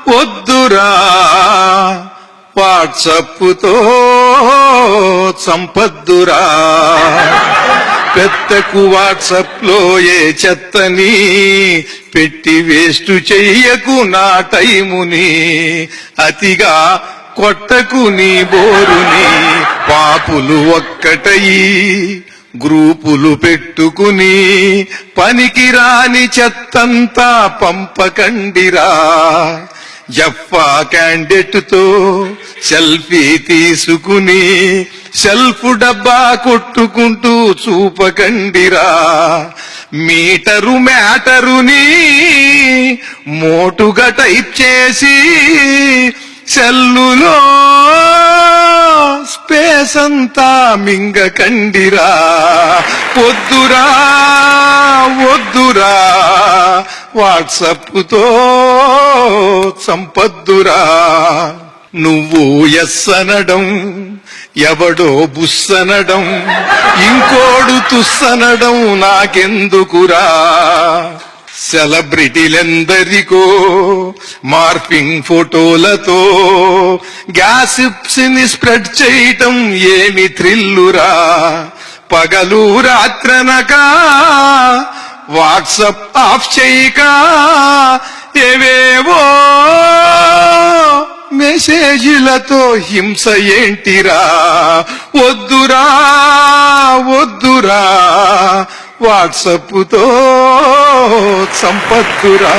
వద్దురా వాట్సప్పుతో సంపద్దురా. పెద్దకు వాట్సప్ లో ఏ చెత్తని పెట్టి వేస్ట్ చెయ్యకు నా టైముని. అతిగా కొట్టకు నీ బోరుని. పాపులు ఒక్కటయి గ్రూపులు పెట్టుకుని పనికిరాని చెత్తంతా పంపకండిరా. జఫ్ఫా క్యాండిడేట్ తో సెల్ఫీ తీసుకుని సెల్ఫ్ డబ్బా కొట్టుకుంటూ చూపకండిరా. మీటరు మ్యాటరుని మోటుగా టైప్ చేసి సెల్లులో స్పేస్ అంతా మింగకండిరా. వద్దురా వద్దురా వాట్సప్తో సంపద్దురా. నువ్వు ఎస్ అనడం ఎవడో బుస్సనడం ఇంకోడు తుస్సనడం నాకెందుకురా. సెలబ్రిటీలెందరికో మార్ఫింగ్ ఫోటోలతో గ్యాసిప్స్ ని స్ప్రెడ్ చేయటం ఏమి థ్రిల్లురా. పగలు రాత్రనక వాట్సప్ ఆఫ్ చేయక ఏవేవో మెసేజ్లతో హింస ఏంటిరా. వద్దురా వద్దురా వాట్సప్తో సంపద్దురా.